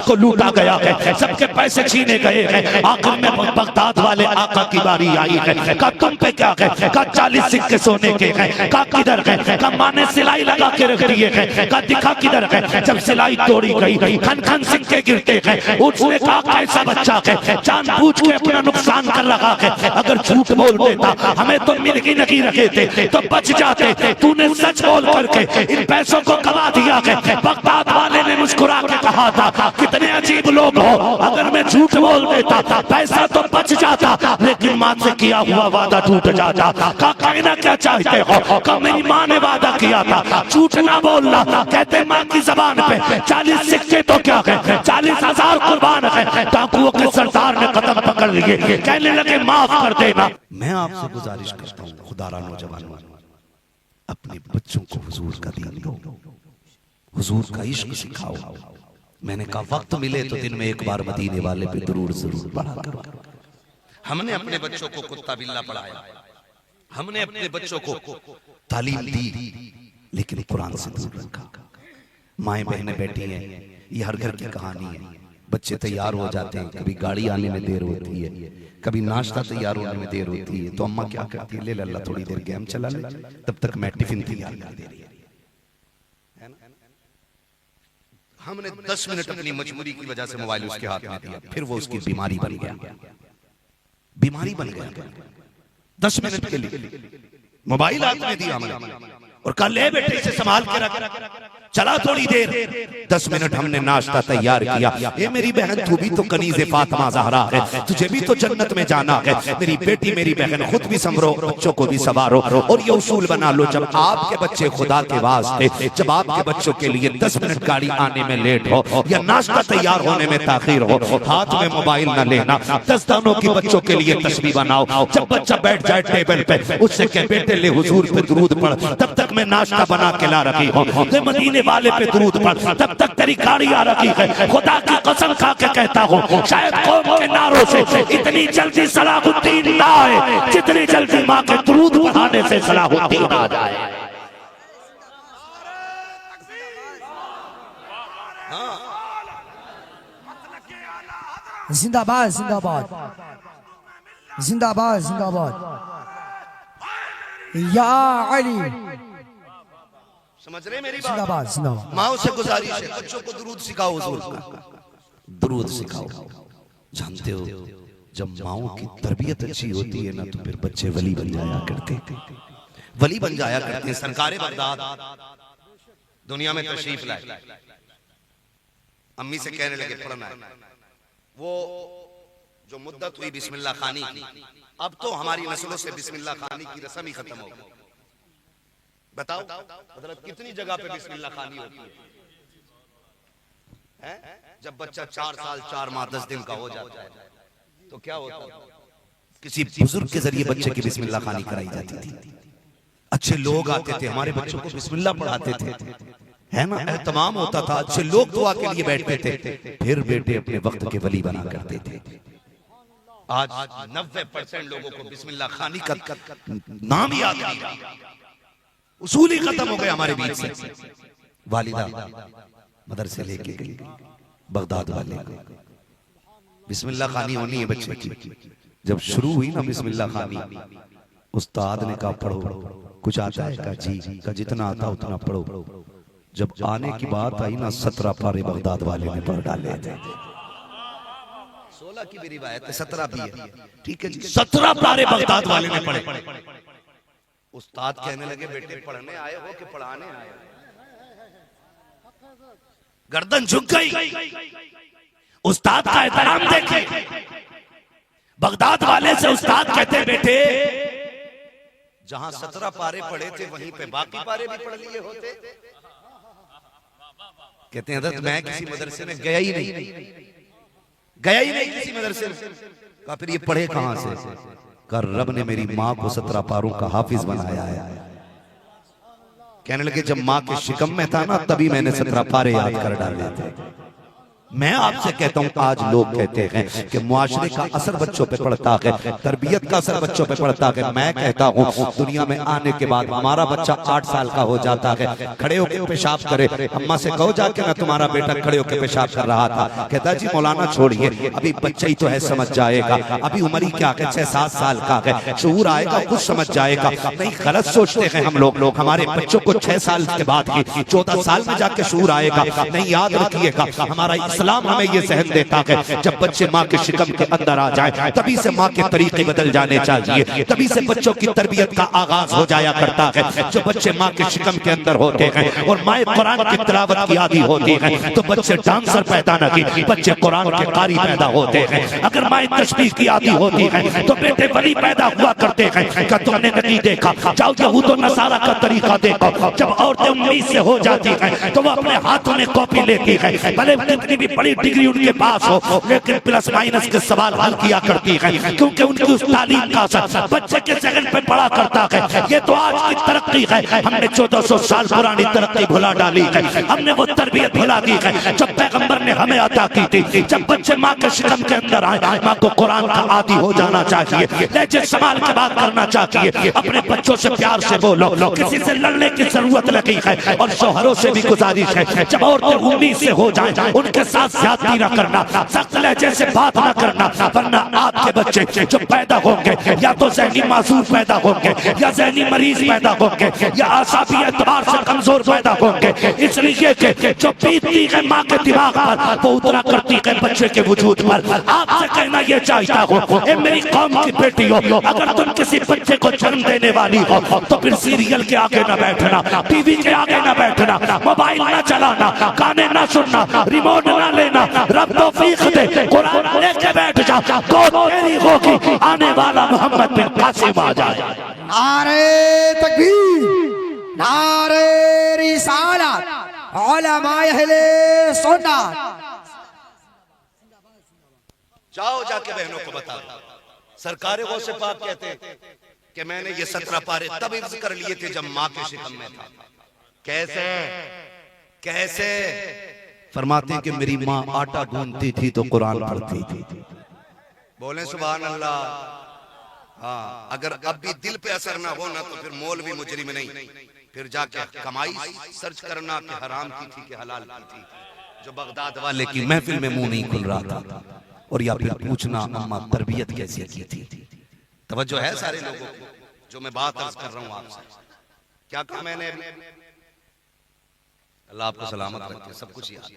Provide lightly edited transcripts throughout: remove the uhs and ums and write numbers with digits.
सबको लूटा गया है, सबके पैसे छीने गए हैं। आखिर में बगदाद वाले आका की बारी आई है। कहा तुम पे क्या है? कहा 40 सिक्के सोने के हैं। कहा किधर है? कहा माँ ने सिलाई लगा के रख दिए हैं। कहा दिखा किधर है? जब सिलाई तोड़ी गई खन खन सिक्के गिरते हैं। उसने कहा कैसा बच्चा है, जानबूझ के अपना नुकसान कर रहा है। अगर झूठ बोल देता हमें तो मिर्गी नहीं रखे थे तो बच जाते। तूने सच बोल करके इन पैसों को गवा दिया है। बगदाद वाले ने मुस्कुरा के कहा था कितने अजीब लोग हो, अगर मैं झूठ बोल देता पैसा तो बच जाता, लेकिन माँ से किया हुआ वादा टूट जाता। कहा कहना क्या चाहते हो? कहा मेरी माँ ने वादा किया था झूठ ना बोलना। कहते माँ की जबान पे 40 सिक्के तो क्या है, 40,000 कुर्बान है। डाकुओं के सरदार ने कदम पकड़ लिए, कहने लगे माफ कर देना। मैं आपसे गुजारिश करता हूँ खुदारा नौजवान, अपने बच्चों को हुजूर का दीन दो, हुजूर का इश्क सिखाओ। मैंने कहा वक्त मिले तो दिन में एक बार मदीने वाले पे दुरूद जरूर पढ़ा करो। हमने अपने बच्चों को कुत्ता बिल्ला पढ़ाया, हमने अपने बच्चों को तालीम दी, लेकिन कुरान से दूर रखा। माएं बहनें बैठी हैं, ये हर घर की कहानी है। बच्चे तैयार हो जाते हैं, कभी गाड़ी आने में देर होती है, कभी नाश्ता तैयार होने में देर होती है, तो अम्मा क्या करती है, ले लल्ला थोड़ी देर गेम चला ले, तब तक मैं टिफिन तैयार कर दे रही है। हमने 10 मिनट अपनी मजबूरी की वजह से मोबाइल उसके हाथ में दिया, फिर वो उसकी बीमारी बन गया, बीमारी बन गया। 10 मिनट के लिए मोबाइल हाथ में दिया हमने और कल ले बेटे इसे संभाल के रख। चला थोड़ी देर, 10 मिनट हमने नाश्ता तैयार किया। ये मेरी बहन तू भी तो कनीज़े फातिमा ज़हरा है, तुझे भी तो जन्नत में जाना है। मेरी बेटी मेरी बहन खुद भी संभरो, बच्चों को भी संवारो, और ये उसूल बना लो जब आपके बच्चे खुदा के वास्ते, जब आपके बच्चों के लिए 10 मिनट गाड़ी आने में लेट हो या नाश्ता तैयार होने में ताखीर हो, हाथ में मोबाइल न लेना। 10 दानों की बच्चों के लिए तस्बीह बनाओ। जब बच्चा बैठ जाए टेबल पे, उससे कह बेटे ले हुजूर पे दुरूद पढ़, तब तक मैं नाश्ता बना के ला रखी हूँ। मदीने वाले पे दुरूद पढ़, तब तक तेरी गाड़ी आ रखी है। खुदा की कसम खा के कहता हूँ शायद कौम के नारों से इतनी जल्दी सलाहुद्दीन ना आए जितनी जल्दी माँ के दुरूद पढ़ाने से सलाहुद्दीन आ जाए। जिंदाबाद जिंदाबाद जिंदाबाद जिंदाबाद या अली। समझ रहे मेरी बात? जिंदाबाद जिंदाबाद। माओ से गुजारिश है बच्चों को दुरूद सिखाओ, हुजूर का दुरूद सिखाओ। जानते हो जब माओ की तरबियत अच्छी होती है ना, तो फिर बच्चे वली बन जाया करते, वली बन जाया करते हैं। सरकारे बगदाद दुनिया में तशरीफ लाए, अम्मी से कहने लगे पढ़ना है। वो जो मुद्दत हुई बिस्मिल्लाह खानी की, अब तो हमारी नस्लों से बिस्मिल्लाह खानी की रस्म ही खत्म हो गई। बताओ हजरत कितनी जगह पे बिस्मिल्लाह खानी होती है? जब बच्चा 4 साल 4 माह 10 दिन का हो जाता है तो क्या होता है, किसी बुजुर्ग के जरिए बच्चे की बिस्मिल्लाह खानी कराई जाती थी। अच्छे लोग आते थे, हमारे बच्चों को बिस्मिल्लाह पढ़ाते थे, है ना, एहतमाम होता था। अच्छे लोग दुआ के लिए बैठते थे, फिर बेटे अपने वक्त के वली बना करते थे। आज 90% लोगों को बिस्मिल्लाह खानी का नाम याद नहीं, उसूल ही खत्म हो गए हमारे बीच से। वालिदा मदरसे लेके गई बगदाद वाले, बिस्मिल्लाह खानी होनी है बच्चे की। जब शुरू हुई ना बिस्मिल्लाह खानी, उस्ताद ने कहा पढ़ो, कुछ आता है? कहा जी। कहा जितना आता उतना पढ़ो। जब आने की बात आई ना, 17 पारे बगदाद वाले ने पढ़ डाले थे। 16 की भी रिवायत है, 17 भी है, ठीक है जी। 17 पारे बगदाद वाले ने पढ़े। उस्ताद कहने लगे बेटे पढ़ने आए हो कि पढ़ाने आए हो? गर्दन झुक गई। उस्ताद का एहतराम देखिए। बगदाद वाले से उस्ताद कहते बेटे जहां 17 पारे पढ़े थे वहीं पे बाकी पारे भी पढ़ लिए होते। कहते हैं हजरत मैं किसी मदरसे में गया ही नहीं, गया ही नहीं किसी मदरसे में। कहा फिर ये पढ़े कहां से? कहा रब ने मेरी माँ को 17 पारों का हाफिज बनाया है। कहने लगे जब माँ के शिकम में था ना, तभी मैंने 17 पारे याद कर डाले थे। मैं आपसे कहता हूँ आज लोग कहते हैं कि मुआशरे का असर बच्चों पे पड़ता है, तरबियत का असर बच्चों पे पड़ता है। मैं कहता हूँ दुनिया में आने के बाद हमारा बच्चा 8 साल का हो जाता है, खड़े होकर पेशाब करे, अम्मा से कहो जाके ना तुम्हारा बेटा खड़े होकर पेशाब कर रहा था, कहता जी मौलाना छोड़िए अभी बच्चा ही तो है, समझ जाएगा, अभी उम्र ही क्या है 6-7 साल का है, शऊर आएगा खुद समझ जाएगा। नहीं, गलत सोचते हैं हम लोग। हमारे बच्चों को 6 साल के बाद ही 14 साल में जाके शऊर आएगा। नहीं, याद रखिएगा हमारा इस्लाम हमें ये सहन देता है जब बच्चे माँ के शिकम के अंदर आ जाए तभी से माँ के तरीके बदल जाने चाहिए, तभी से बच्चों की तरबियत का आगाज हो जाया करता है। जो बच्चे माँ के शिकम के अंदर होते हैं और माँ कुरान की तिलावत की आदी होती है तो बच्चे डांसर पैदा नहीं, बच्चे कुरान के कारी पैदा होते हैं। अगर माँ तशबीह की आदी होती है तो बेटे वली पैदा हुआ करते हैं। क्या तुमने नहीं देखा? जाओ यहूद और नसारा का तरीका देखो, जब औरतें 19 से हो जाती हैं तो वो अपने हाथों में कॉपी लेती है, भले कितनी भी बड़ी डिग्री उनके पास हो लेकिन प्लस माइनस के सवाल हल किया करती है, क्योंकि उनकी उस तालीम का असर बच्चे के जहन पे पड़ा करता है। ये तो आज की तरक्की है, हमने 1400 साल पुरानी तरक्की भुला डाली है, हमने वो तरबियत भुला दी है जब पैगंबर ने हमें अता की थी। जब बच्चे माँ के शिकम के अंदर आए, माँ को कुरान का आदी हो जाना चाहिए, लहजे संभाल के बात करना चाहिए, अपने बच्चों से प्यार से बोलो, किसी से लड़ने की जरूरत नहीं है। और शौहरों से भी गुजारिश है जब औरतें 19 से हो जाएं उनके साथ ज्यादती न करना, सख्त लहजे से बात न करना, वरना आपके बच्चे जो पैदा होंगे या तो ज़हनी मासूर पैदा होंगे या ज़हनी मरीज पैदा होंगे या आसाबी एतबार से कमजोर पैदा होंगे। इसलिए कि जो बीतती है माँ के दिमाग पर वो उतना करती है बच्चे के वजूद पर। आपसे कहना यह चाहता हूँ, ए मेरी कौम की बेटी हो, अगर तुम किसी बच्चे को जन्म देने वाली हो तो फिर सीरियल के आगे न बैठना, टीवी के आगे न बैठना, मोबाइल न चलाना, गाने न सुनना, रिमोट न लेना, रब तौफीक दे कुरान लेके बैठ जा, तो तेरी होगी आने वाला मोहम्मद बिन कासिम आ जाए। नारे तकबीर, नारे रिसालत, उलमाए अहले सुन्नत। जाओ जाके बहनों को बताओ, सरकार गौस पाक कहते हैं कि मैंने ये 17 पारे तब हिफ्ज़ कर लिए थे जब माँ के शिकम में था। कैसे कैसे? फरमाते कि मेरी माँ आटा गूंथती थी तो कुरान पढ़ती थी। बोले सुभान अल्लाह। हाँ, अगर अब भी दिल पे असर ना हो ना तो फिर मौलवी मुजरिम नहीं, फिर जाके कमाई सर्च करना कि हराम की थी कि हलाल की थी। जो बगदाद वाले की महफिल में मुंह नहीं खुल रहा था, और या फिर पूछना अम्मा तरबियत कैसे की थी। तवज्जो है सारे लोगों को जो मैं बात अर्ज कर रहा हूँ आपसे? क्या कहा मैंने अभी? अल्लाह आपको सलामत रखे, सब कुछ याद।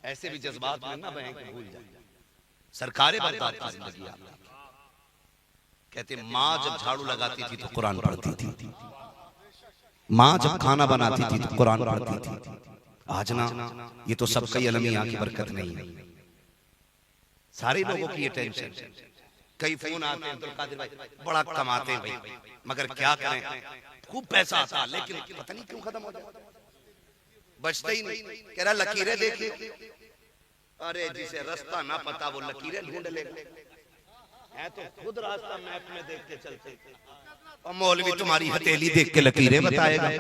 ऐसे भी जज्बात में ना बहें कि भूल जाए। सरकारें बगदाद की जिंदगी आपकी। कहते माँ जब झाड़ू लगाती थी तो कुरान पढ़ती थी, माँ जब खाना बनाती थी तो कुरान पढ़ती थी। आज ना ये तो सबका अलमिया की बरकत नहीं है, सारे लोगों की ये टेंशन। कई फोन आते हैं अब्दुल कादिर भाई बड़ा कमाते हैं भाई, मगर क्या करें, खूब पैसा आता लेकिन पता नहीं क्यों खत्म हो जाता, बचता ही नहीं। कह रहा लकीरें देखिए, अरे जिसे रास्ता ना पता वो लकीरें ढूंढ लेगा, है तो खुद रास्ता मैप में देख के चलते, और मौलवी तुम्हारी हथेली देख के लकीरें बताएगा।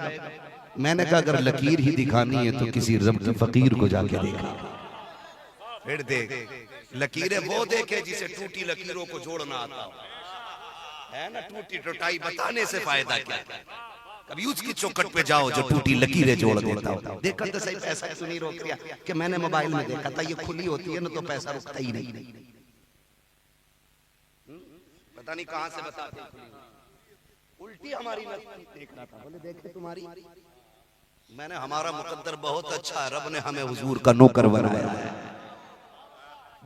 मैंने कहा अगर लकीर ही दिखानी है तो किसी रब फकीर को जाके देखा, फिर देख। लकीरें वो देखे जिसे टूटी लकीरों को जोड़ना आता हो, है ना। टूटी टुटाई बताने से फायदा क्या? कभी उसकी चौखट पे जाओ जो टूटी लकीरें जोड़ देता हो। देखा तो सही, पैसा क्यों नहीं रोक दिया? कि मैंने मोबाइल में देखा था, ये खुली होती है ना तो पैसा रुकता ही नहीं। पता नहीं कहां से बताते, उल्टी हमारी देख रहा था, बोले देखे तुम्हारी। मैंने हमारा मुकद्दर बहुत अच्छा है, रब ने हमें हुजूर का नौकर बनाया है,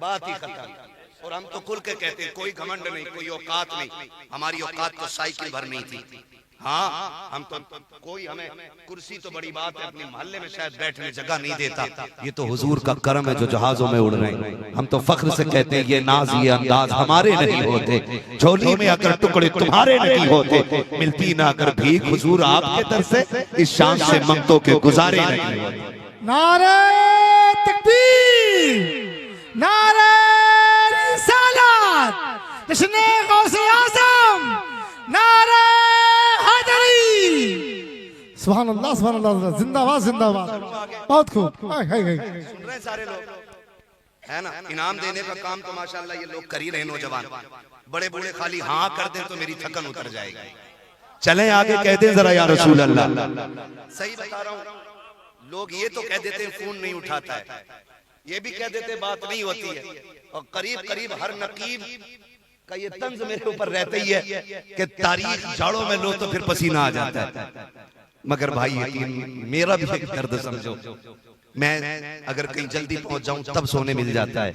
बात ही खत्म। और हम तो खुल के कहते हैं कोई घमंड नहीं, कोई औकात नहीं। हमारी औकात तो साइकिल भर नहीं थी। हाँ, हम तो कोई, हमें कुर्सी तो बड़ी बात है, अपने मोहल्ले में शायद बैठने जगह नहीं देता। ये तो हुजूर का करम है जो जहाजों में उड़ रहे हैं। हम तो फख्र से कहते हैं ये नाज ये अंदाज हमारे नहीं होते, झोली में अगर टुकड़े तुम्हारे नहीं होते, मिलती ना अगर भीख हुजूर आपके दर से, इस शान से मंगतों के गुजारे नहीं होते। नारे तकबीर, नारे रिसालत, जश्न गौसे आज़म, नारे हैदरी, सुभान अल्लाह, जिंदाबाद जिंदाबाद, बहुत खूब। हाय हाय हाय। सुन रहे हैं सारे लोग, है ना? इनाम देने का काम तो माशाल्लाह ये लोग कर ही रहे, नौजवान बड़े बूढ़े खाली हाँ कर दें तो मेरी थकन उतर जाएगी। चलें आगे, कह दें जरा या रसूल अल्लाह। सही बता रहा हूँ, लोग ये तो कह देते हैं फोन नहीं उठाता है, ये भी कह देते बात नहीं होती है, और करीब करीब हर नकीब का ये तंज मेरे ऊपर रहता ही है कि तारीख झाड़ों में लो तो फिर पसीना आ जाता है। मगर भाई यकीन, मेरा भी एक दर्द समझो, मैं अगर कहीं जल्दी पहुंच जाऊं तब सोने मिल जाता है,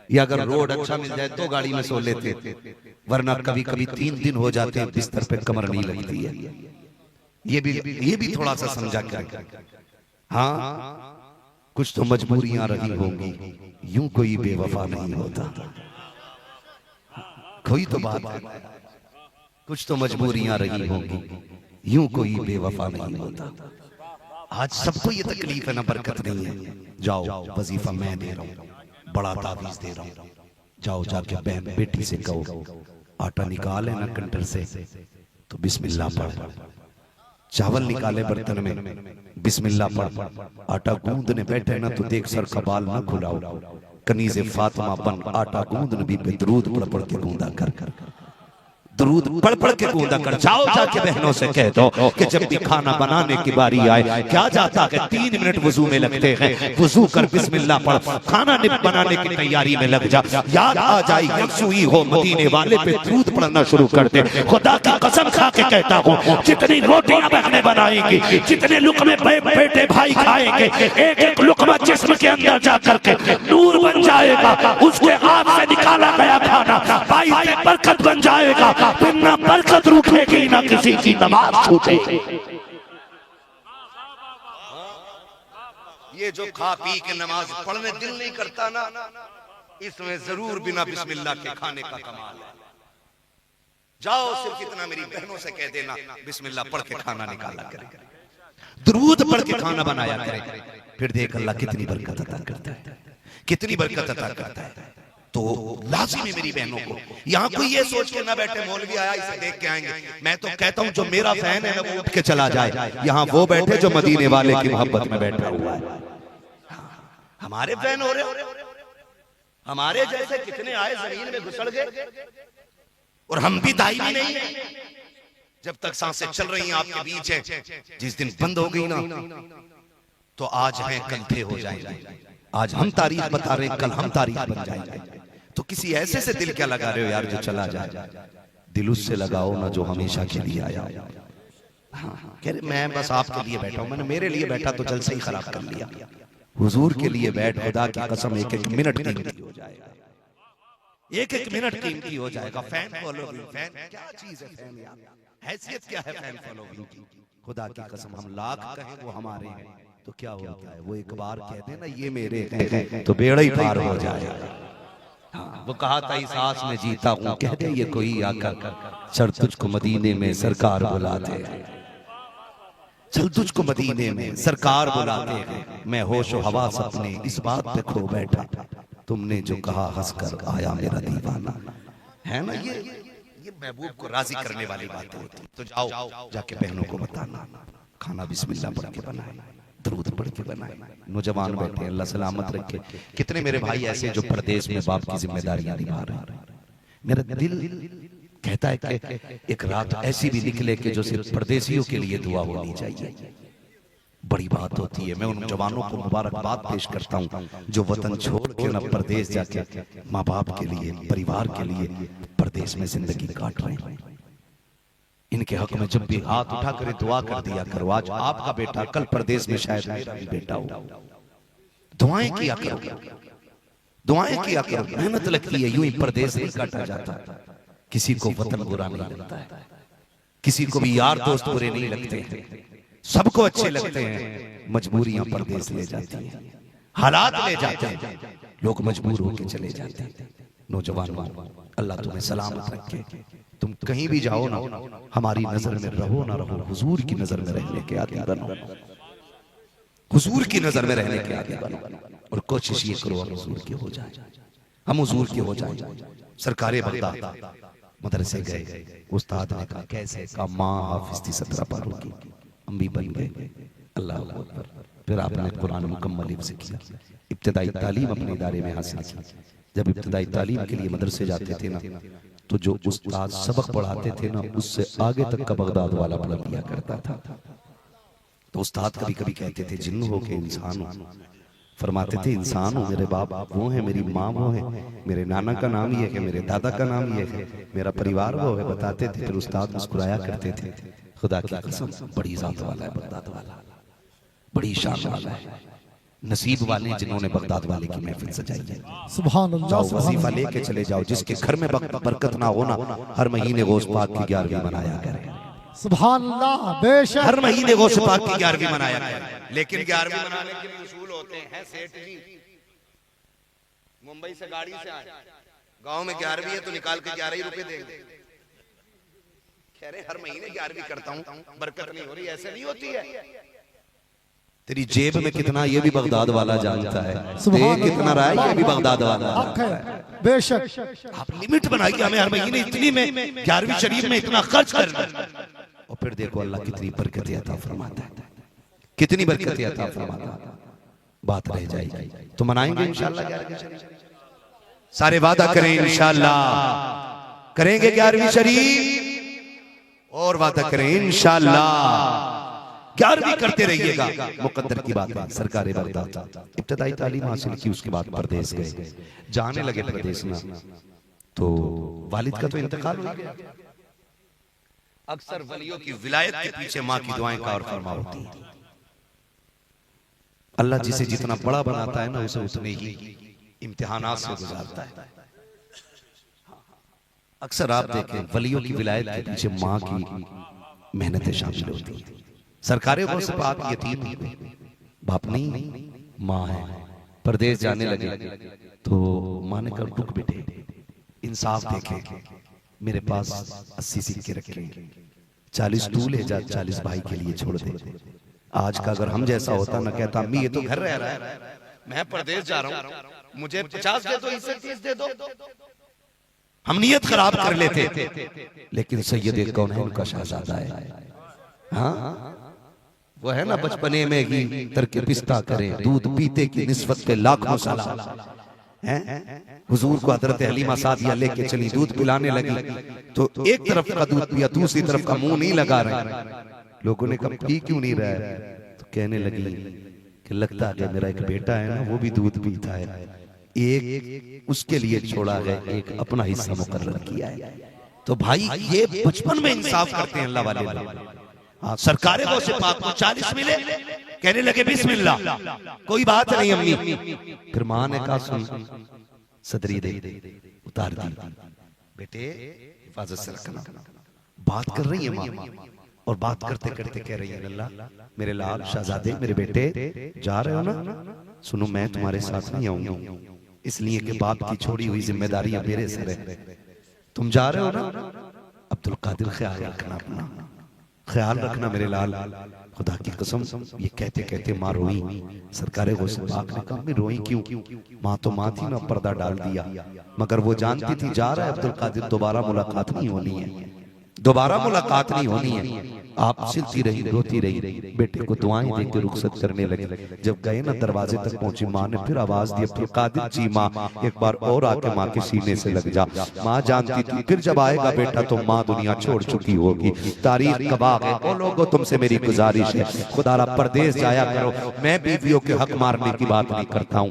या अगर रोड अच्छा मिल जाए तो गाड़ी में सो लेते, वरना कभी कभी 3 दिन हो जाते हैं बिस्तर पे कमर नहीं लगती है। ये भी थोड़ा सा समझा कर। हाँ, कुछ तो मजबूरियां रही होंगी, यूं कोई बेवफा नहीं होता। कोई तो बात है, कुछ तो मजबूरियां रही होंगी, यूं कोई बेवफा नहीं होता। आज सबको ये तकलीफ है ना, बरकत नहीं है। जाओ, वजीफा मैं दे रहा हूँ, बड़ा तावीज दे रहा हूँ, जाओ जाके बहन बेटी से कहो आटा निकाले ना कंटर से तो बिस्मिल्लाह पढ़, चावल निकाले बर्तन में बिस्मिल्लाह पढ़, आटा गूंदने बैठे ना तो देख सर का बाल ना खुलाओ, कनीज़े फातिमा बन आटा गूंदने भी दरूद पढ़ पढ़ के गूंदा कर, दरूद पढ़ पढ़ के गूंदा कर। जाओ जाके बहनों से कह दो कि जब भी खाना बनाने की बारी आए, क्या जाता है 3 मिनट वजू में लगते हैं, वजू कर बिस्मिल्लाह पढ़, खाना बनाने की तैयारी में लग जा, याद आ जाएगी सुई हो मदीने वाले पे दरूद पढ़ना शुरू कर दे। खुदा की कसम खा के कहता हूँ, जितनी रोटियां बहने बनाएंगी, जितने लुकमे बेटे भाई खाएंगे, एक एक लुकमा जिस्म के अंदर जा करके नूर बन जाएगा। उसके हाथ से निकाला गया खाना भाई से बरकत बन जाएगा, फिर ना बरकत रुकेगी ना किसी की नमाज छूटेगी। ये जो खा पी के नमाज पढ़ने दिल नहीं करता ना, इसमें जरूर बिना बिस्मिल्लाह के खाने का कमाल है। जाओ, सिर्फ इतना मेरी बहनों से कह देना, बिस्मिल्लाह पढ़ के खाना निकाला करे, दरूद पढ़ के खाना बनाया करे, फिर देख अल्लाह कितनी बरकत अता करता है, कितनी बरकत अता करता है। तो लाजिम है मेरी बहनों को, यहाँ कोई ये सोच के ना बैठे मौलवी आया इसे देख के आएंगे। मैं तो कहता हूँ जो मेरा फैन है ना वो उठ के चला जाए, यहाँ वो बैठे जो मदीने वाले की मोहब्बत में बैठा हुआ है। हमारे फैन हो रहे, हमारे जैसे कितने आए जमीन में घुसड़ गए, और हम भी दाई भी नहीं है। जब तक सांसें चल रही हैं आपके बीच है, जिस दिन बंद हो गई ना तो आज हैं कल थे हो जाएंगे। आज हम तारीख बता रहे हैं, कल हम तारीख बन जाएंगे। तो किसी ऐसे से दिल क्या लगा रहे हो यार जो चला जाए, दिल उससे लगाओ ना जो हमेशा के लिए आया। हाँ, कह रहे मैं बस आपके लिए बैठा हूं, मैंने मेरे लिए बैठा तो जलसे ही खराब कर लिया। हुजूर के लिए बैठ, खुदा की कसम एक एक मिनट कीमती हो जाएगा, एक एक मिनट कीमती हो जाएगा। फैन फॉलोइंग, फैन क्या चीज है, फैन यार हैसियत क्या है फैन फॉलोइंग की। खुदा की कसम हम लाख कहें वो हमारे हैं तो क्या होता है, वो एक बार कह देना ये मेरे हैं तो बेड़ा ही पार हो जाएगा। हाँ, वो कहा था इस आस में जीता हूँ, कह दे ये कोई आकर चल तुझको मदीने में सरकार बुलाते हैं, चल तुझको मदीने में सरकार बुलाते हैं। मैं होश हवा सपने इस बात पे खो बैठा, तुमने जो कहा हंसकर आया मेरा दीवाना। है ना, ये महबूब को राजी करने वाली बातें होती। तो जाओ जाके बहनों को बताना, खाना बिस्मिल्लाह पढ़ के बनाए, दरूद पढ़ के बनाए। नौजवान बैठे, अल्लाह सलामत रखे। कितने मेरे भाई ऐसे जो परदेश में बाप की जिम्मेदारियां निभा रहे हैं। मेरा दिल कहता है कि एक रात ऐसी भी निकले कि जो सिर्फ परदेशियों के लिए दुआ होनी चाहिए। बड़ी बात होती है। मैं उन जवानों को मुबारकबाद पेश करता हूँ जो वतन छोड़ के ना परदेश जाके माँ बाप के लिए, परिवार के लिए परदेश में जिंदगी काट रहे हैं। इनके हक में जब भी हाथ उठा कर दुआ कर दिया करो। आज आपका बेटा कल परदेश में शायद मेरा भी बेटा हो, दुआएं किया करो, दुआएं किया करो। मेहनत लगती है, यूं ही परदेश नहीं काटा जाता। किसी को वतन बुरा नहीं लगता है, किसी को भी यार दोस्त बुरे नहीं लगते हैं, सबको अच्छे लगते हैं। मजबूरियां परदेश ले जाती हैं, हालात ले जाते हैं, लोग मजबूर होकर चले जाते हैं। नौजवानों, अल्लाह तुम्हें सलामत रखे। तुम कहीं भी जाओ ना, हमारी नजर में रहो ना रहो, हुजूर की नजर में रहने के आगे बनो, हुजूर की नजर में रहने के आगे बनो। और कोशिश ये करो हम हुजूर के हो जाए, हम हुजूर के हो जाए। सरकारे बगदाद मदरसे गए, उस्ताद ने कहा कैसे, का माँ हाफिज थी 17 पारों की, हम भी बन गए। अल्लाह अकबर। फिर आपने कुरान मुकम्मल हिफ्ज़ किया, इब्तिदाई तालीम अपने इदारे में हासिल की। जब इब्तिदाई तालीम के लिए मदरसे जाते थे ना, तो जो उस्ताद सबक पढ़ाते थे ना, उससे आगे तक का बगदाद वाला पढ़ लिया करता था। तो उस्ताद कभी कभी कहते थे जिन्न हो के इंसान हो, फरमाते थे इंसान हो, मेरे बाप वो है, मेरी माँ वो है, मेरे नाना का नाम ये है, मेरे दादा का नाम ये है, मेरा परिवार वो है, बताते थे। फिर उस्ताद मुस्कुराया करते थे, खुदा की कसम बड़ी जात वाला है बगदाद वाला, बड़ी शान वाला है, नसीब वाले जिन्होंने बगदाद वाले की महफिल सजाई है। सुभान अल्लाह, जाओ सुभान वजीफा लेके चले जाओ, जिसके घर में बरकत ना हो ना, हर महीने गौस पाक की 11वीं मनाया करें। सुभान अल्लाह, बेशक हर महीने गौस पाक की 11वीं मनाया करें। लेकिन 11वीं मनाने के लिए उसूल होते हैं। सेठ जी मुंबई से गाड़ी से आए, गांव में 11वीं है तो निकाल के 11 ही रुपए देंगे। कह रहे हर महीने 11वीं करता हूं, बरकत नहीं हो रही। ऐसे नहीं होती है। तेरी जेब में कितना ये भी बगदाद वाला जानता है, दे कितना रहा है ये भी बगदाद वाला जानता है। बेशक आप लिमिट बनाइए, हमें हर महीने इतनी में 11वीं शरीफ में इतना खर्च करना। और फिर देखो अल्लाह कितनी बरकतें अता फरमाता है, कितनी बरकतें अता फरमाता है। बात रह जाएगी तो मनाएंगे इंशाअल्लाह 11वीं शरीफ। सारे वादा करें इंशाअल्लाह करेंगे 11वीं शरीफ, और वादा करें इंशाअल्लाह 11वीं करते रहिएगा। मुकद्दर की बात है। सरकार बगदाद इब्तिदाई तालीम हासिल की, उसके बाद प्रदेश गए। जाने लगे प्रदेश में तो वालिद का तो इंतकाल हो गया। अक्सर वलियों की विलायत के पीछे माँ की दुआएं का और फरमा होती है। अल्लाह जिसे जितना बड़ा बनाता है ना, उसे उतने ही इम्तिहानात से गुजारता है। अक्सर आप देखें वलियों की विलायत के पीछे माँ की मेहनतें शामिल होती हैं। सरकारें को सिर्फ आप यतीम बाप नहीं, माँ है। परदेश जाने लगे तो माँ ने कहा रुक बेटे, इंसाफ देखे, मेरे पास 80 सिक्के रखे, 40 तू ले जा, 40 भाई के लिए छोड़ दे। आज का अगर हम जैसा होता ना, कहता अम्मी ये तो घर रह रहा है, मैं परदेश जा रहा हूँ, मुझे 50 दे दो, इससे 30 दे दो। हम नियत खराब कर लेते। लेकिन सैयद कौनैन का शहजादा है, हाँ वो है ना, बचपने में ही तरके पिस्ता करे, दूध पीते की निस्बत के लाखों सलाम हैं। हुजूर को हजरत हलीमा सादिया लेके चली, दूध पिलाने लगी तो एक तरफ का दूध पिया, दूसरी तरफ का मुंह नहीं लगा रहे। लोगों ने कहा पी क्यों नहीं रहा है? तो कहने लगी कि लगता है मेरा एक बेटा है ना, वो भी दूध पीता है, एक उसके लिए छोड़ा है, एक अपना हिस्सा मुकर्रर किया है। तो भाई ये बचपन में इंसाफ करते हैं अल्लाह वाले लोग। सरकारें को से पाक को 40 मिले, कहने लगे बिस्मिल्लाह, कोई बात नहीं अम्मी। फिर माँ ने कहा सुन, सदरी दे, उतार दी, बेटे हिफाजत से रखना। बात कर रही है माँ, और बात करते करते कह रही है अल्लाह मेरे लाल शहजादे, मेरे बेटे जा रहे हो ना, सुनो मैं तुम्हारे साथ नहीं आऊंगी, इसलिए कि बाप की छोड़ी हुई जिम्मेदारियां मेरे सर है। तुम जा रहे हो ना, अब्दुल कादिर ख्याल रखना, अपना ख्याल रखना मेरे लाल। खुदा की कसम ये कहते कहते माँ रोई। सरकारे गौसे पाक ने कहा मैं रोई क्यों? माँ तो माँ थी ना, पर्दा डाल दिया, मगर वो जानती थी जा रहा है अब्दुल कादिर, दोबारा मुलाकात नहीं होनी है, दोबारा मुलाकात नहीं होनी है। आप सिलती रही, रोती रही, बेटे को दुआएं देकर रुखसत करने लगे। जब गए ना दरवाजे तक पहुंची, माँ ने फिर आवाज दी अब्दुल कादिर जी माँ एक बार और आके माँ के सीने से लग जा। माँ जानती थी फिर जब आएगा बेटा तो माँ दुनिया छोड़ चुकी होगी, तारीख कबा है। ओ लोगों तुमसे मेरी गुजारिश है, खुदारा परदेश जाया करो। मैं बीवियों के हक मारने की बात नहीं करता हूँ,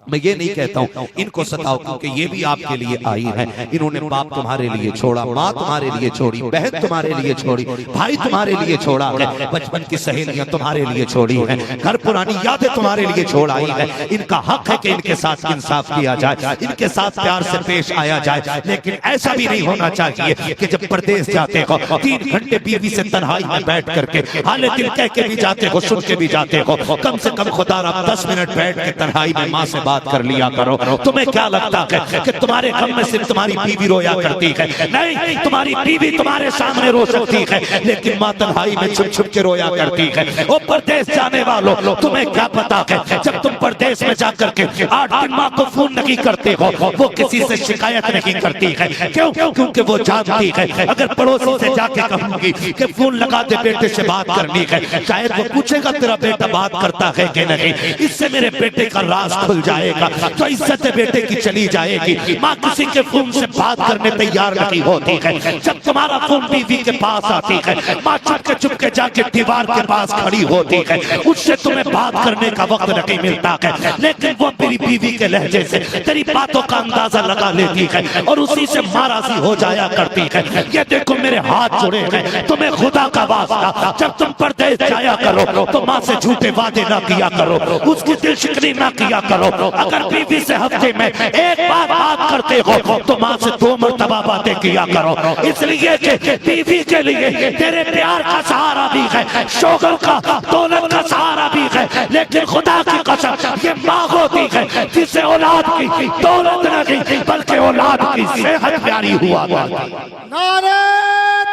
मैं ये नहीं कहता हूँ इनको सताओ, क्योंकि ये भी आपके लिए आई है। इन्होंने बाप तुम्हारे लिए छोड़ा, माँ तुम्हारे लिए छोड़ी, बहन तुम्हारे लिए छोड़ी, भाई तुम्हारे लिए छोड़ा है, बचपन की सहेलियां तुम्हारे लिए छोड़ी है, घर पुरानी यादें तुम्हारे लिए छोड़ आई है। इनका हक है कि इनके साथ इंसाफ किया जाए, इनके साथ प्यार से पेश आया जाए। लेकिन ऐसा भी नहीं होना चाहिए कि जब परदेश जाते हो 3 घंटे बीवी से तन्हाई में बैठ करके हाले दिल कह के भी जाते हो, सुन के भी जाते हो, कम से कम खुदा रब 10 मिनट बैठ के तन्हाई में माँ से बात कर लिया करो। तुम्हें क्या लगता है कि तुम्हारे गम में सिर्फ तुम्हारी बीवी रोया करती है? नहीं, तुम्हारी बीवी तुम्हारे सामने रो सकती है, लेकिन माँ तन्हाई में छुप छुप के रोया करती है। वो परदेश जाने वालों, तुम्हें क्या पता है जब तुम परदेश में जाकर के 8 दिन माँ को फोन नहीं करते हो, वो किसी से शिकायत नहीं करती है। क्यों? क्योंकि वो जानती है अगर पड़ोसी से जाके कहूंगी कि फोन लगा दे, बेटे से बात करनी है, शायद वो पूछेगा तेरा बेटा बात करता है कि नहीं, इससे मेरे बेटे का राज खुल जाएगा, तो इज्जत बेटे की चली जाएगी। माँ किसी के फोन से बात करने तैयार नहीं होती है। जब तुम्हारा फोन बीवी के पास आती है, माँ चुपके जाके दीवार के पास खड़ी होती है, उससे तुम्हें बात करने का वक्त नहीं मिलता है, लेकिन वो मेरी बीवी के लहजे से तेरी बातों का अंदाजा लगा लेती है और उसी से नाराजी हो जाया करती है। ये देखो मेरे हाथ जुड़े हैं, तुम्हें खुदा का वास्ता, जब तुम परदेश जाया करो तो माँ से झूठे वादे ना किया करो, उसकी दिल शिकनी ना किया करो। अगर बीवी से हफ्ते में एक बार बात करते हो तो माँ से 2 मरतबा बातें किया करो, इसलिए कि बीवी के लिए तेरे प्यार का सहारा भी है, शोहर का दौलत का सहारा भी है, लेकिन खुदा की कसम ये माँ होती है जिसे औलाद की दौलत नहीं बल्कि औलाद की सेहत प्यारी हुआ करती। नारे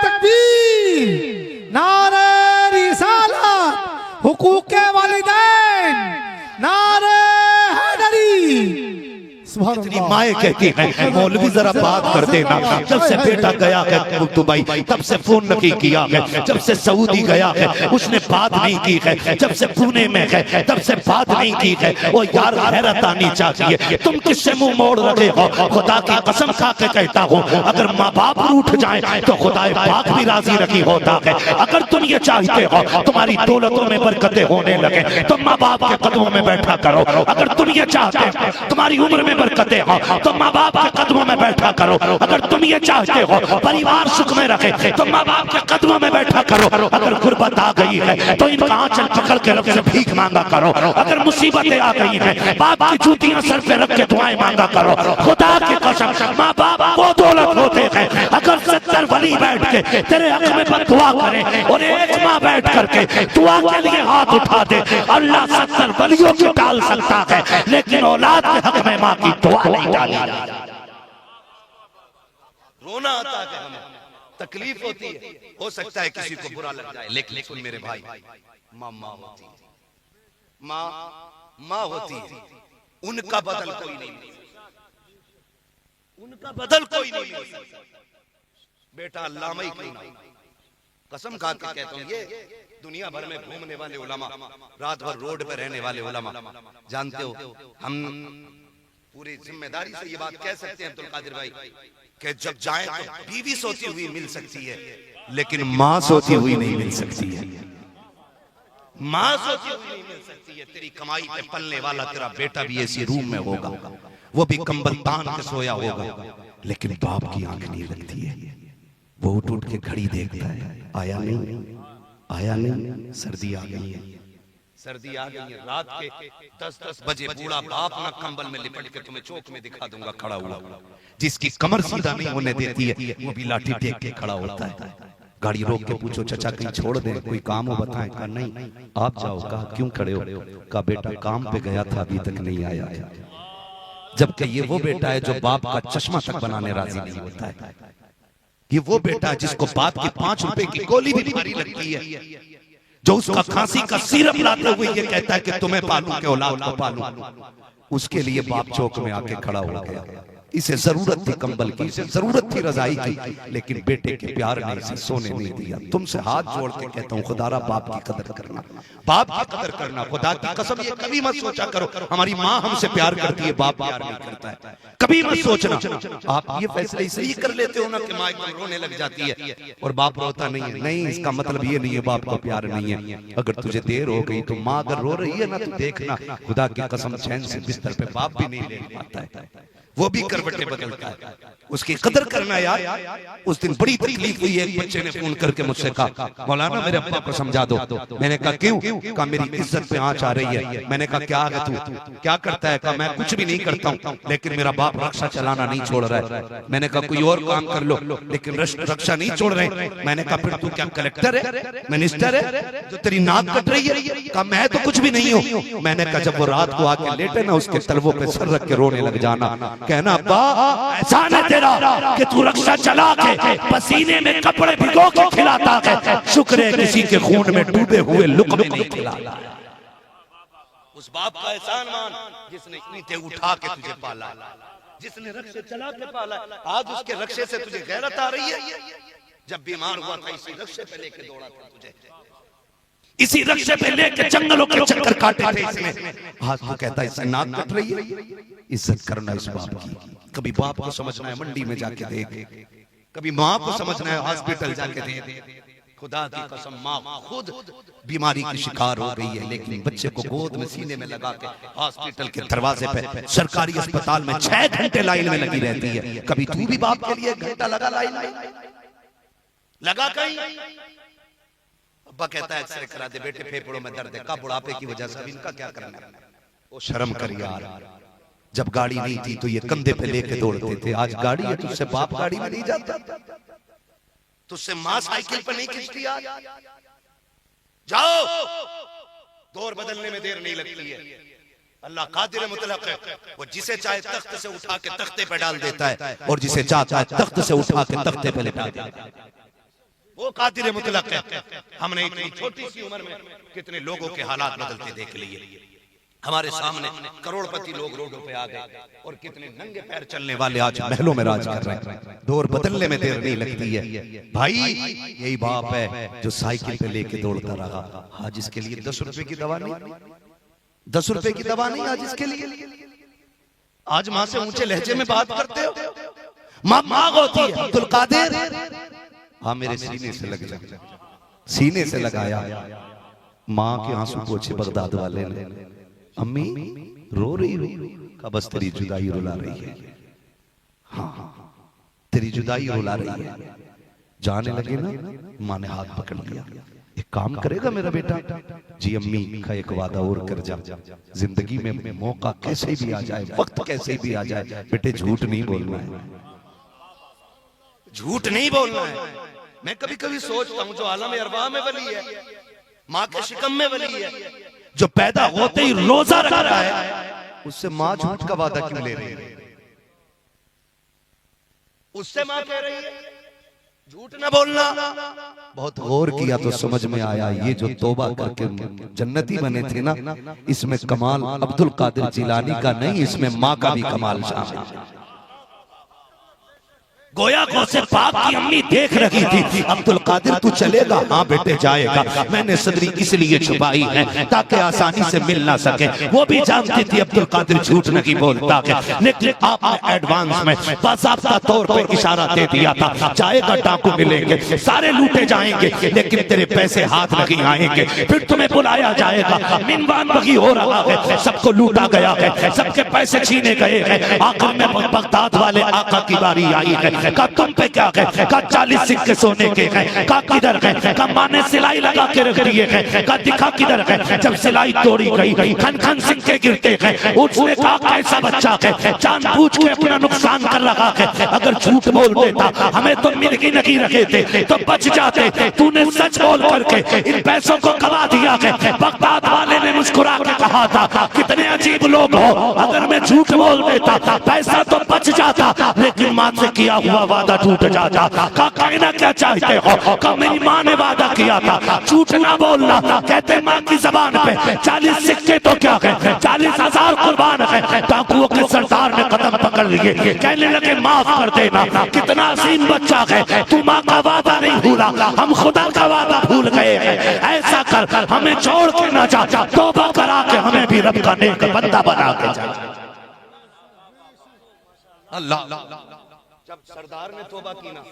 तकबीर, नारे रिसालत, हुकूके वालिदैन, नारे हैदरी। इतनी माए कहती हैं मौलवी जरा बात कर देना, जब से बेटा गया है दुबई तब से फोन नहीं किया है, जब से सऊदी गया है उसने बात नहीं की है, जब से पुणे में है तब से बात नहीं की है। वो यार हैरत आनी चाहिए, तुम किससे मुंह मोड़ रखे हो? खुदा की कसम खा के कहता हूँ अगर माँ बाप रूठ जाए तो खुदा पाक भी राजी नहीं होता है। अगर तुम ये चाहते हो तुम्हारी दौलतों में बरकतें होने लगे तो माँ बाप के कदमों में बैठा करो। अगर तुम ये चाहते हो तुम्हारी उम्र में बरकतें हो तो माँ बाप के कदमों में बैठा करो। अगर तुम ये चाहते हो परिवार सुख में रखे तो माँ बाप के कदमों में बैठा करो। अगर गुर्बत आ गई है तो इनका आंचल पकड़ के रब से भीख मांगा करो। अगर मुसीबतें आ गई हैं बाप की जूतियां सर पे रख के दुआएं मांगा करो। खुदा की कसम माँ बाप वो दौलत होते हैं, अगर 70 वली बैठ के तेरे हक में बददुआ करे और एक माँ बैठ करके दुआ के लिए हाथ उठा दे, अल्लाह 70 वलियों को डाल सकता है लेकिन औलाद के हक में माँ की दुआ नहीं डाली जाती। रोना आता है हमें, तकलीफ होती है, हो सकता है किसी को बुरा लग जाए, लेकिन सुन मेरे भाई, माँ होती है, माँ होती है, उनका बदल कोई नहीं, उनका बदल कोई नहीं। बेटा अल्लामा ही क्यों ना, कसम खा के कहता हूँ, ये दुनिया भर में घूमने वाले उलमा, रात भर रोड पे रहने वाले उलमा, जानते हो हम पूरी जिम्मेदारी से ये बात कह सकते हैं अब्दुल कादिर भाई कि जब जाए तो बीवी सोती हुई मिल सकती है लेकिन माँ सोती हुई नहीं मिल सकती है। माँ सोती हुई नहीं मिल सकती है। तेरी कमाई पे पलने वाला तेरा बेटा भी ऐसी रूम में होगा, वो भी कंबल तान के सोया होगा, लेकिन बाप की आंख नहीं लगती है। वो उठ के घड़ी देखता है, आया नहीं, सर्दी आ गई है, सर्दी आ गई है। रात के 10-10 बजे बूढ़ा बाप ना कंबल में लिपट के तुम्हें चौक में दिखा दूंगा खड़ा हुआ, जिसकी कमर सीधा नहीं होने देती है वो भी लाठी टेक के खड़ा होता है। गाड़ी रोक के पूछो चाचा कहीं छोड़ दे, कोई काम हो बताएं। कहा नहीं आप जाओ। कहा क्यों खड़े हो? कहा बेटा काम पे गया था अभी तक नहीं आया। जबकि ये वो बेटा है जो बाप का चश्मा तक बनाने राजी नहीं होता है। ये वो बेटा है जिसको बाप की 5 रुपए की गोली भी भारी लगती है, जो उसका खांसी का सिरप लाते हुए ये कहता है कि तुम्हें पालूं के औलाद को पालूं। उसके लिए बाप चौक में आके खड़ा हो गया। इसे जरूरत थी कंबल की, इसे जरूरत थी रजाई की, लेकिन बेटे के प्यार ने इसे सोने नहीं दिया। तुमसे हाथ जोड़ के कहता हूँ खुदारा बाप की कदर करना, बाप की कदर करना। खुदा की कसम ये कभी मत सोचा करो हमारी माँ हमसे प्यार करती है बाप प्यार नहीं करता है, कभी मत सोचना। आप ये फैसले इसलिए कर लेते हो ना कि माँ एकदम रोने लग जाती है और बाप रोता नहीं है। नहीं, इसका मतलब ये नहीं है बाप को प्यार नहीं है। अगर तुझे देर हो गई तो माँ अगर रो रही है ना तो देखना खुदा की कसम चैन से बिस्तर पे बाप भी नहीं ले पाता है, वो भी करवटें बदलता है। उसकी कदर करना यार। उस दिन बड़ी तकलीफ हुई, एक बच्चे ने फोन करके मुझसे कहा मौलाना मेरे अब्बा को समझा दो। मैंने कहा क्यों? कहा मेरी इज्जत पे आंच आ रही है। मैंने कहा क्या है तू क्या करता है? कहा मैं कुछ भी नहीं करता हूँ, लेकिन मेरा बाप रक्षा चलाना नहीं छोड़ रहा है। मैंने कहा कोई और काम कर लो, लेकिन रक्षा नहीं छोड़ रहे। मैंने कहा फिर तू क्या कलेक्टर है, मिनिस्टर है जो तेरी नाक कट रही है? कहा मैं तो कुछ भी नहीं हूँ। मैंने कहा जब वो रात को आके लेटे ना, उसके तलवों पे सर रख के रोने लग जाना, कहना अब्बा एहसान है तेरा कि तू रक्षा चला के पसीने में कपड़े भिगो के खिलाता है। शुक्र है किसी के खून में डूबे हुए लुक़मे नहीं खिलाता। उस बाप का एहसान मान जिसने ईंटें उठा के तुझे पाला, जिसने रक्षे चला के पाला। आज उसके रक्षे से तुझे गैरत आ रही है। जब बीमार हुआ था इसी रक्षे पे लेके दौड़ा था तुझे, इसी रक्षे पे लेके जंगलों के चक्कर काटे थे इसने। आज तू कहता है इससे नाक कट रही है। इज्जत करना इस बाप की। कभी बाप को समझना है मंडी में जाके देख, कभी माँ को समझना है हॉस्पिटल जाके देख। खुदा की कसम माँ खुद बीमारी की शिकार हो गई है, लेकिन बच्चे को गोद में सीने में लगा के हॉस्पिटल के दरवाजे पे सरकारी अस्पताल में 6 घंटे लाइन में लगी रहती है। कभी तू भी बाप के लिए 1 घंटा लगा लाइन में? लगा कहीं? अब्बा कहता है एक्सरे करा दे बेटे, फेफड़ों में दर्द है। का बुढ़ापे की वजह से इनका क्या करना है? वो शर्म कर यार। जब गाड़ी नहीं थी तो ये कंधे पे लेके दौड़ते थे। आज गाड़ी है, तुझसे बाप गाड़ी में नहीं जाता, तुझसे माँ साइकिल पर नहीं खींचती। आज जाओ, दौर बदलने में देर नहीं लगती है। अल्लाह कादिर मुतलक है, वो जिसे चाहे तख्त से उठा के तख्ते पे डाल देता है और जिसे चाहता है तख्त से उठा के तख्ते पे लेटा देता है। वो कादिर मुतलक है। हमने इतनी छोटी सी उम्र में कितने लोगों के हालात बदलते देख लिए। हमारे सामने करोड़पति लोग रोडों पे आ गए और कितने नंगे पैर चलने वाले आज महलों में राज कर रहे हैं। दौर बदलने में देर नहीं लगती है भाई। यही बाप है जो साइकिल पे लेके दौड़ता रहा। आज इसके लिए 10 रुपए की दवा नहीं, 10 रुपए की दवा नहीं आज इसके लिए। आज माँ से ऊंचे लहजे में बात करते हो। माँ होती है अब्दुल कादिर, हाँ मेरे सीने से लग जा, सीने से लगाया। माँ के आंसू पोछे बगदाद वाले ने। अम्मी रो रही हो? का बस तेरी जुदाई रुला रही है। हाँ तेरी जुदाई रुला रही है। जाने लगे ना, माँ ने हाथ पकड़ लिया। एक काम करेगा मेरा बेटा? जी अम्मी का एक वादा और कर जा, जिंदगी में मौका कैसे भी आ जाए, वक्त कैसे भी आ जाए, बेटे झूठ नहीं बोलना है, झूठ नहीं बोलना है। मैं कभी कभी सोचता हूँ जो आलम अरवाह में वली है, माँ के शिकम में वली है, जो पैदा होते ही रोजा रख रहा है, उससे माँ झूठ का वादा क्यों ले रही है? उससे माँ कह रही है झूठ ना बोलना। बहुत गौर किया तो समझ में आया, ये जो तौबा करके जन्नती बने थे ना, इसमें कमाल अब्दुल कादिर जिलानी का नहीं, इसमें माँ का भी कमाल शामिल है। गोया को से पाक की अम्मी देख रही थी, अब्दुल कादिर तू चलेगा? हाँ बेटे जाएगा। मैंने सदरी इसलिए छुपाई है ताकि आसानी से मिल ना सके। वो भी जानती थी अब्दुल कादिर झूठ नहीं बोलता है, लेकिन आपने एडवांस में बाज़ाब्ता तौर पर इशारा दे दिया था, जाएगा डाकू मिलेंगे, सारे लूटे जाएंगे, लेकिन तेरे पैसे हाथ नहीं आएंगे, फिर तुम्हें बुलाया जाएगा। मिनवान बगी हो रहा है, सबको लूटा गया है, सबके पैसे छीने गए हैं। आखिर में बगदाद वाले आका की बारी आई है। का तुम पे क्या है? का 40 सिक्के सोने के हैं। का किधर है? का माँ ने सिलाई लगा के रख दिए हैं। का दिखा किधर है? जब सिलाई तोड़ी गई, खन खन सिक्के गिरते हैं। उसने कहा कैसा बच्चा है, जानबूझ के अपना नुकसान कर रहा है। अगर झूठ बोल देता, हमें तो मिर्गी नहीं रखे थे तो बच जाते। तूने सच बोल करके इन पैसों को गवा दिया है। बगदाद वाले ने मुस्कुरा के कहा था, कितने अजीब लोग हो, अगर मैं झूठ बोल देता पैसा तो बच जाता, लेकिन माँ से किया हुआ वादा टूट जाता। का कहना क्या चाहते हो? का मेरी माँ ने वादा किया था झूठ ना बोलना। कहते माँ की जबान पे 40 सिक्के तो क्या है, 40,000 कुर्बान है। डाकुओं के सरदार ने कदम पकड़ लिए, कहने लगे माफ कर देना, कितना अजीम बच्चा है, तू माँ का वादा नहीं भूला, हम खुदा का वादा भूल गए हैं। ऐसा कर हमें छोड़ के ना जा, तौबा करा के हमें भी रब का नेक बंदा बना के जा। अल्लाह। जब सरदार ने तौबा की ना,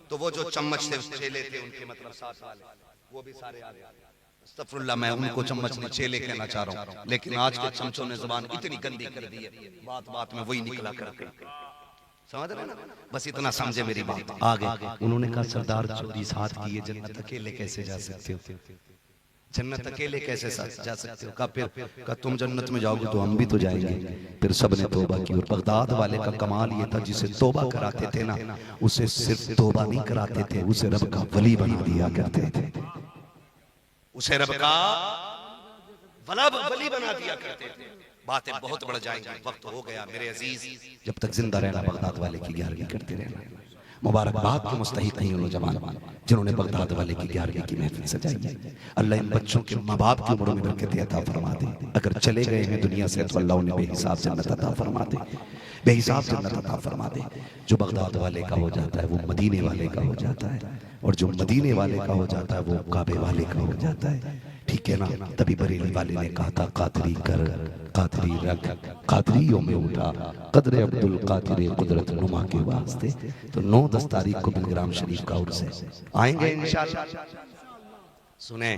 तो वो जो चम्मच से चेले थे उनके मतलब 7 वाले, वो भी सारे आ गए। अस्तगफुरुल्लाह, मैं उनको चम्मच नहीं चेले कहना चाह रहा हूँ, लेकिन आज के चमचों ने जुबान इतनी गंदी कर दी है, बात बात में वही निकला करके। समझ रहे ना? बस इतना समझे मेरी बात। आगे उन्होंने कहा सरदार 24 हाथ की ये जन्नत अकेले कैसे जा सकते हो? जन्नत अकेले कैसे जा सकते हो? कहा फिर तुम जन्नत में जाओगे तो हम भी तो जाएंगे। फिर सबने तौबा की। और बगदाद वाले का कमाल ये था, जिसे तौबा कराते थे ना, उसे सिर्फ तौबा नहीं कराते थे, उसे रब का वली बना दिया करते थे। उसे रब का वली बना दिया करते थे। बातें बहुत बढ़ जाएंगी, वक्त हो गया मेरे अजीज। जब तक जिंदा रहना बगदाद वाले की 11वीं करते रहना। मुबारकबाद के मुस्तहिक हैं नौजवान जिन्होंने बगदाद वाले की 11वीं की महफिल सजाई है। अल्लाह इन बच्चों के माँ बाप की उम्रों में बरकत अता फरमा दे। अगर चले गए हैं दुनिया से तो अल्लाह उन्हें बेहिसाब जन्नत अता फरमा दे, बेहिसाब जन्नत अता फरमा दे। जो बगदाद वाले का हो जाता है वो मदीने वाले का हो जाता है, और जो मदीने वाले का हो जाता है वो काबे वाले का हो जाता है। ठीक है ना? तभी बरेली वाले ने कहा था, कादरी कर, कादरी रख, कादरियों में उठा, कदर अब्दुल कादिर कुदरत नुमा के वास्ते। तो 9-10 तारीख को बिलग्राम शरीफ का उर्स है, आएंगे इंशाअल्लाह। सुने,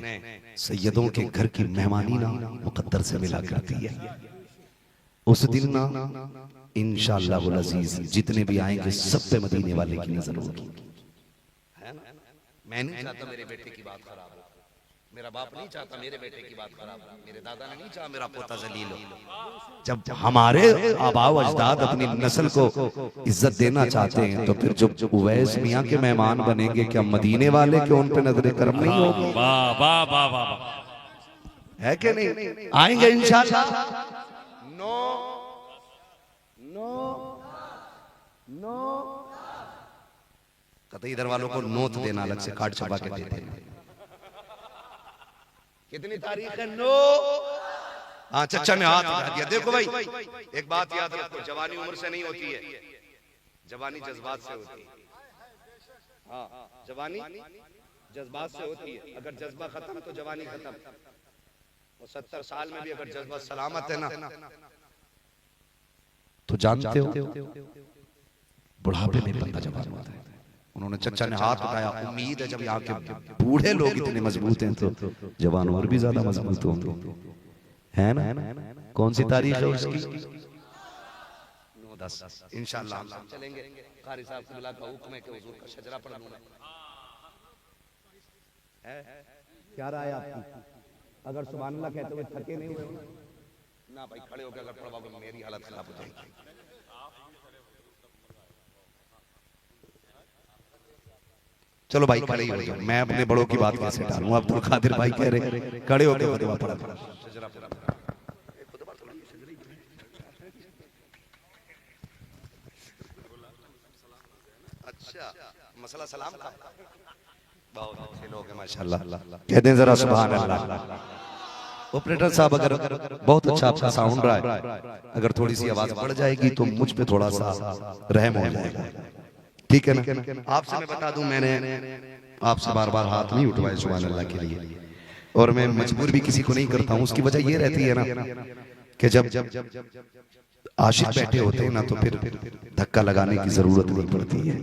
सैयदों के घर की मेहमानी ना मुकद्दर से मिला करती है। उस दिन ना इंशाअल्लाह वल अजीज जितने भी आएंगे सब पे मदीने वाले की नजर होगी। मैं नहीं चाहता मेरे बेटे की बात खराब हो, मेरा बाप नहीं चाहता मेरे बेटे की बात खराब हो, मेरे दादा ने नहीं चाहा मेरा पोता जलील हो। जब हमारे आबाओ अजदाद अपनी नस्ल को इज्जत देना चाहते हैं तो फिर जब उवैस मियां के मेहमान बनेंगे, क्या मदीने वाले के उन पे नजर करम नहीं होगी? वाह वाह वाह वाह, है कि नहीं? आएंगे इंशाअल्लाह। नो नो नो कतई इधर वालों को नोट देना अलग से कार्ड छपा के देते हैं। कितनी तारीख है? नो। हाँ, चचा ने हाथ उठा दिया। देखो भाई, एक बात याद रखो, जवानी उम्र से नहीं होती है, जवानी जज्बात से होती है। हाँ, जवानी जज्बात से होती है। अगर जज्बा खत्म तो जवानी खत्म। और 70 साल में भी अगर जज्बा सलामत है ना, तो जानते हो बुढ़ापे में बंदा जवान होता है। उन्होंने चचा ने हाथ उठाया। उम्मीद है जब यहाँ के बूढ़े लोग इतने मजबूत हैं तो जवान और भी ज्यादा मजबूत होंगे, है ना? कौन सी तारीख है उसकी? 9-10 इंशाअल्लाह हम चलेंगे। कारी साहब से बुला के हुक्म है कि हुजूर का शजरा पढ़ लूंगा। क्या राय आपकी? अगर सुभान अल्लाह कहते हुए थके नहीं हुए ना भाई, खड़े होकर अगर पढ़वाओगे मेरी हालत खराब हो जाएगी। चलो भाई खड़े ही हो जाओ, मैं अपने बड़ों की बात कैसे टालूं? अब्दुल कादिर भाई कह रहे खड़े होकर खुतबा पढ़ा। अच्छा, मसला सलाम का। बहुत अच्छे लोग हैं माशाल्लाह, कहते हैं जरा सुभान अल्लाह। ऑपरेटर साहब अगर बहुत अच्छा आपका साउंड रहा है, अगर थोड़ी सी आवाज बढ़ जाएगी तो मुझ पे थोड़ा सा रहम हो जाएगा, ठीक है ना? आपसे मैं बता दूं, मैंने आपसे बार बार हाथ नहीं उठवाए सुभान अल्लाह के लिए, और मैं मजबूर भी किसी को नहीं करता हूं। उसकी वजह ये रहती है ना कि जब आशिक बैठे होते हैं ना तो फिर धक्का लगाने की जरूरत नहीं पड़ती है।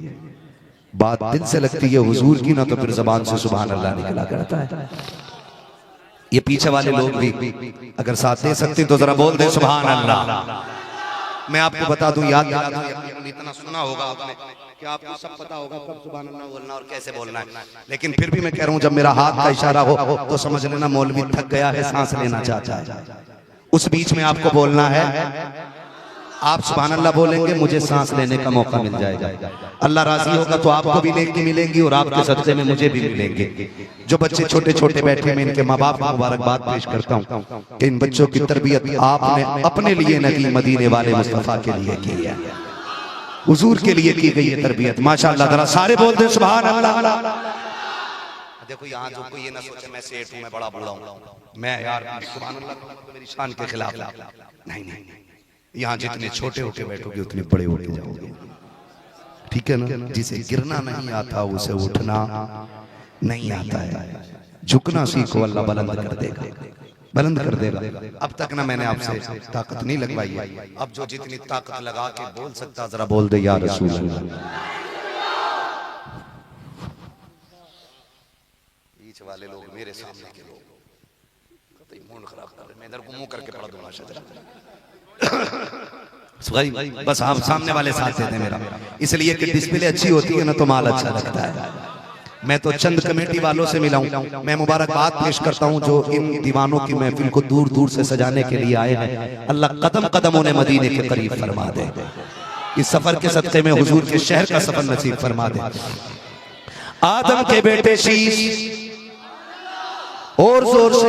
बात दिल से लगती है हुजूर की ना तो फिर जबान से सुभान अल्लाह निकला करता है। ये पीछे वाले लोग भी अगर साथ दे सकते तो जरा बोल दे सुभान अल्लाह। मैं आपको बता दूं, याद दिला दूं, इतना सुना होगा आपने कि आपको सब पता होगा कब सुभान अल्लाह बोलना और कैसे बोलना है, लेकिन फिर भी मैं कह रहा हूं जब मेरा हाथ का इशारा हो तो समझ लेना मौलवी थक गया है, सांस लेना चाहता है। उस बीच में आपको बोलना है, आप सुभान अल्लाह बोलेंगे, मुझे सांस लेने का मौका मिल जाएगा। अल्लाह राजी होगा तो आपको भी नेकी मिलेंगी और आपके सदक़े में मुझे भी मिलेंगे। जो बच्चे छोटे छोटे बैठे, मैं इनके माँ बाप को मुबारकबाद पेश करता हूँ कि इन बच्चों की तरबियत आपने अपने लिए न की, मदीने वाले मुस्तफा के लिए की है, हुजूर के लिए की गई है तरबियत। माशाअल्लाह, जरा सारे बोल दे सुभान अल्लाह। देखो यहाँ जो कोई ये ना सोचे मैं सेठ हूँ, मैं बड़ा बड़ा हूँ, मैं यार सुभान अल्लाह तो मेरी शान के खिलाफ नहीं। यहाँ जितने छोटे होके बैठोगे उतने बड़े होके जाओगे, ठीक है ना? जिसे गिरना नहीं आता उसे उठना नहीं आता है। झुकना सीखो, अल्लाह बुलंद कर देगा, बुलंद कर देगा। अब तक ना मैंने आपसे ताकत नहीं लगवाई है, अब जो जितनी ताकत लगा के बोल सकता जरा बोल दे या रसूल अल्लाह। बीच वाले लोग मेरे सामने के लोग कतई मूड खराब कर रहे, मैं इधर को मुंह करके पढ़ दूंगा शजरा। बस आप सामने वाले साथ देते मेरा, इसलिए कि डिस्प्ले अच्छी होती है ना तो माल अच्छा लगता है। मैं तो चंद कमेटी वालों से मिला हूं। मैं मुबारकबाद पेश करता हूं जो इन दीवानों की महफिल को दूर दूर से सजाने के लिए आए हैं। अल्लाह कदम कदम उन्हें मदीने के करीब फरमा दे। इस सफर के सदक़े में हुजूर के शहर का सफर नसीब फरमा दे। आदम के बेटे शीश, और जोर से,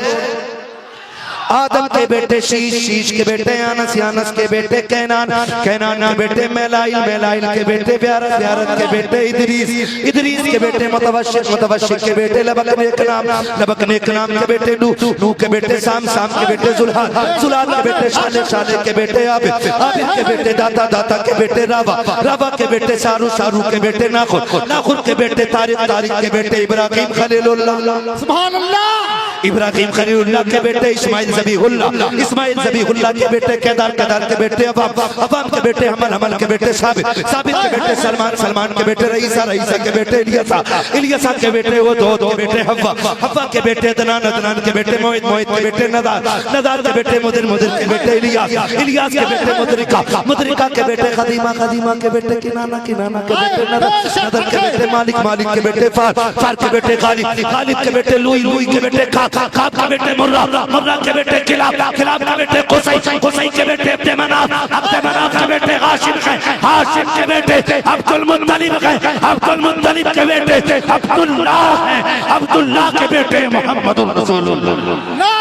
आदम के बेटे शीश, शीश के बेटे आनस, आनस के बेटे कैनान, कैनान के बेटे मेलाइल, मेलाइल के बेटे ब्यारत, ब्यारत के बेटे इदरीस, इदरीस के बेटे मुतवश्शिक, मुतवश्शिक के बेटे लबक नेक नाम, लबक नेक नाम के बेटे नूह, नूह के बेटे साम, साम के बेटे जुल्हाल, जुल्हाल के बेटे शाले, शाले के बेटे आबिद, आबिद के बेटे दाता, दाता के बेटे रावा, रावा के बेटे सारू, सारू के बेटे नाखुर, नाखुर के बेटे तारिक, तारिक के बेटे इब्राहिम खलीलुल्लाह, सुभान अल्लाह। इब्राहिम खलीलुल्लाह के बेटे इस्माइल ज़बीहुल्लाह, इस्माइल ज़बीहुल्लाह के बेटे केदार, केदार के बेटे अवाम, अवाम के बेटे हमल, हमल के बेटे साबित, साबित के बेटे सलमान, सलमान के बेटे रईसा, रईसा के बेटे इलियासा, इलियासा के बेटे वदूद के बेटे हव्वा, हव्वा के बेटे अदनान, अदनान के बेटे मोहित, मोहित के बेटे नदार, नदार के बेटे मुदिर, मुदिर के बेटे इलियास, इलियास के बेटे मुदरिका, मुदरिका के बेटे खदीमा, खदीमा के बेटे किनाना, किनाना के बेटे नदर, नदर के बेटे मालिक, मालिक के बेटे फार, फार के बेटे गालिब, गालिब के बेटे लुई, लुई के बेटे काब, काब के बेटे मुर्रा, मुर्रा के बेटे किलाब, खिलाब के बेटे कुसै, कुसै के बेटे अब्द मनाफ, अब्द मनाफ के बेटे हाशिम है, हाशिम के बेटे अब्दुल मुत्तलिब है, अब्दुल मुत्तलिब के बेटे अब्दुल्लाह है, अब्दुल्लाह के बेटे मोहम्मद रसूलुल्लाह।